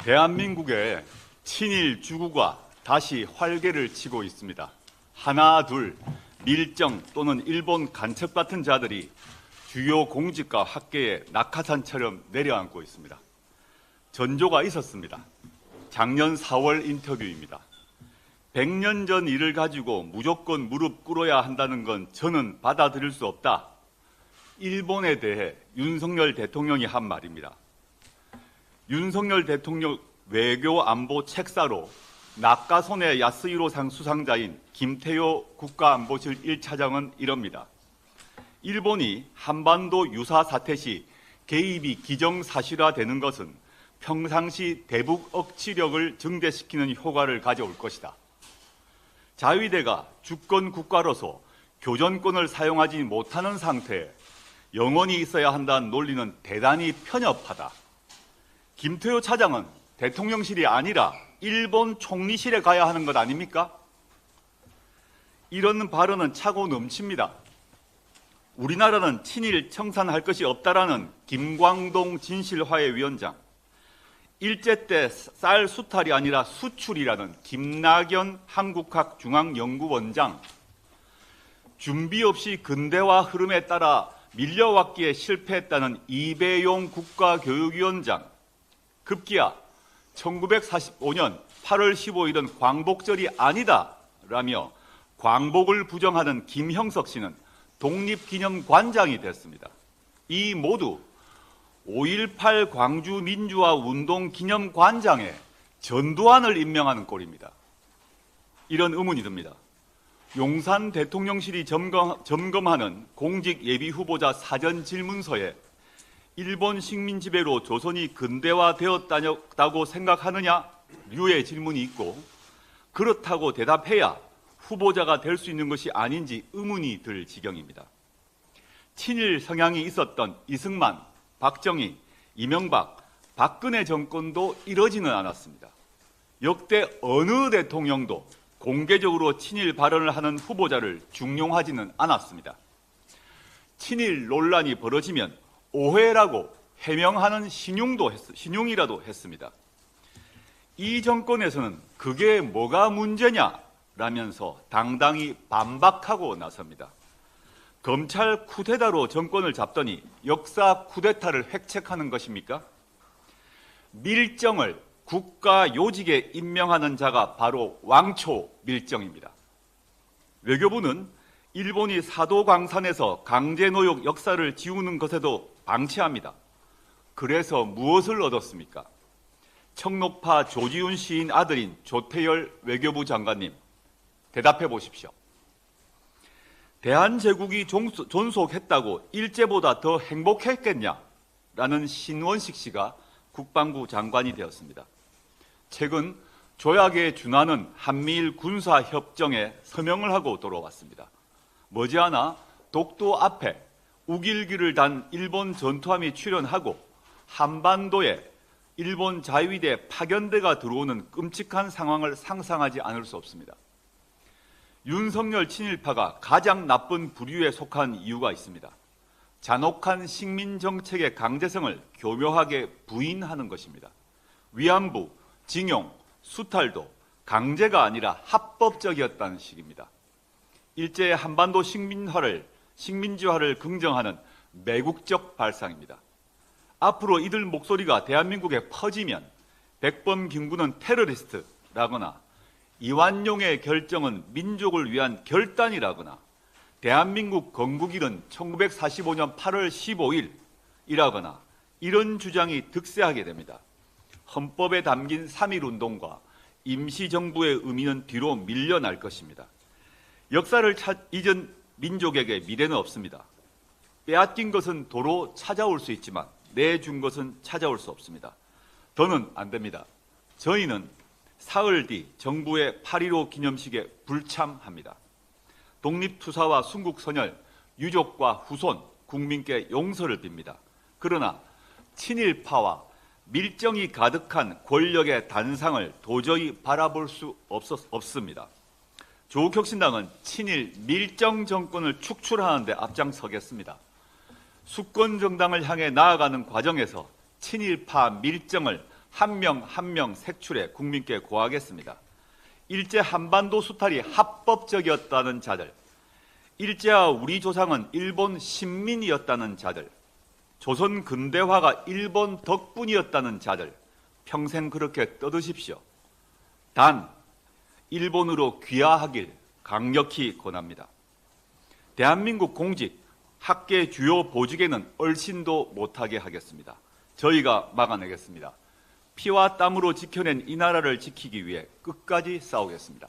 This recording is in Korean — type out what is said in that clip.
대한민국의 친일 주구가 다시 활개를 치고 있습니다. 하나, 둘, 밀정 또는 일본 간첩 같은 자들이 주요 공직과 학계에 낙하산처럼 내려앉고 있습니다. 전조가 있었습니다. 작년 4월 인터뷰입니다. 100년 전 일을 가지고 무조건 무릎 꿇어야 한다는 건 저는 받아들일 수 없다. 일본에 대해 윤석열 대통령이 한 말입니다. 윤석열 대통령 외교 안보 책사로 낙가손의 야스히로상 수상자인 김태효 국가안보실 1차장은 이럽니다. 일본이 한반도 유사 사태 시 개입이 기정사실화되는 것은 평상시 대북 억지력을 증대시키는 효과를 가져올 것이다. 자위대가 주권 국가로서 교전권을 사용하지 못하는 상태에 영원히 있어야 한다는 논리는 대단히 편협하다. 김태효 차장은 대통령실이 아니라 일본 총리실에 가야 하는 것 아닙니까? 이런 발언은 차고 넘칩니다. 우리나라는 친일 청산할 것이 없다라는 김광동 진실화해위원장, 일제 때 쌀 수탈이 아니라 수출이라는 김낙연 한국학중앙연구원장, 준비 없이 근대화 흐름에 따라 밀려왔기에 실패했다는 이배용 국가교육위원장, 급기야 1945년 8월 15일은 광복절이 아니다라며 광복을 부정하는 김형석 씨는 독립기념관장이 됐습니다. 이 모두 5.18 광주민주화운동기념관장에 전두환을 임명하는 꼴입니다. 이런 의문이 듭니다. 용산 대통령실이 점검하는 공직 예비후보자 사전질문서에 일본 식민 지배로 조선이 근대화되었다고 생각하느냐? 류의 질문이 있고, 그렇다고 대답해야 후보자가 될 수 있는 것이 아닌지 의문이 들 지경입니다. 친일 성향이 있었던 이승만, 박정희, 이명박, 박근혜 정권도 이러지는 않았습니다. 역대 어느 대통령도 공개적으로 친일 발언을 하는 후보자를 중용하지는 않았습니다. 친일 논란이 벌어지면 오해라고 해명하는 신용이라도 했습니다. 이 정권에서는 그게 뭐가 문제냐라면서 당당히 반박하고 나섭니다. 검찰 쿠데타로 정권을 잡더니 역사 쿠데타를 획책하는 것입니까? 밀정을 국가 요직에 임명하는 자가 바로 왕초 밀정입니다. 외교부는 일본이 사도광산에서 강제노역 역사를 지우는 것에도 방치합니다. 그래서 무엇을 얻었습니까? 청록파 조지훈 시인 아들인 조태열 외교부 장관님, 대답해 보십시오. 대한제국이 존속했다고 일제보다 더 행복했겠냐라는 신원식 씨가 국방부 장관이 되었습니다. 최근 조약에 준하는 한미일 군사협정에 서명을 하고 돌아왔습니다. 머지않아 독도 앞에 우길기를 단 일본 전투함이 출현하고 한반도에 일본 자위대 파견대가 들어오는 끔찍한 상황을 상상하지 않을 수 없습니다. 윤석열 친일파가 가장 나쁜 부류에 속한 이유가 있습니다. 잔혹한 식민정책의 강제성을 교묘하게 부인하는 것입니다. 위안부, 징용, 수탈도 강제가 아니라 합법적이었다는 식입니다. 일제의 한반도 식민지화를 긍정하는 매국적 발상입니다. 앞으로 이들 목소리가 대한민국에 퍼지면 백범김구는 테러리스트라거나 이완용의 결정은 민족을 위한 결단이라거나 대한민국 건국일은 1945년 8월 15일이라거나 이런 주장이 득세하게 됩니다. 헌법에 담긴 3.1운동과 임시정부의 의미는 뒤로 밀려날 것입니다. 역사를 잊은 민족에게 미래는 없습니다. 빼앗긴 것은 도로 찾아올 수 있지만 내준 것은 찾아올 수 없습니다. 더는 안 됩니다. 저희는 사흘 뒤 정부의 8.15 기념식에 불참합니다. 독립투사와 순국선열, 유족과 후손, 국민께 용서를 빕니다. 그러나 친일파와 밀정이 가득한 권력의 단상을 도저히 바라볼 수 없습니다. 조국혁신당은 친일 밀정 정권을 축출하는 데 앞장서겠습니다. 수권 정당을 향해 나아가는 과정에서 친일파 밀정을 한 명 한 명 색출해 국민께 고하겠습니다. 일제 한반도 수탈이 합법적이었다는 자들, 일제와 우리 조상은 일본 식민이었다는 자들, 조선 근대화가 일본 덕분이었다는 자들, 평생 그렇게 떠드십시오. 단 일본으로 귀화하길 강력히 권합니다. 대한민국 공직, 학계 주요 보직에는 얼씬도 못하게 하겠습니다. 저희가 막아내겠습니다. 피와 땀으로 지켜낸 이 나라를 지키기 위해 끝까지 싸우겠습니다.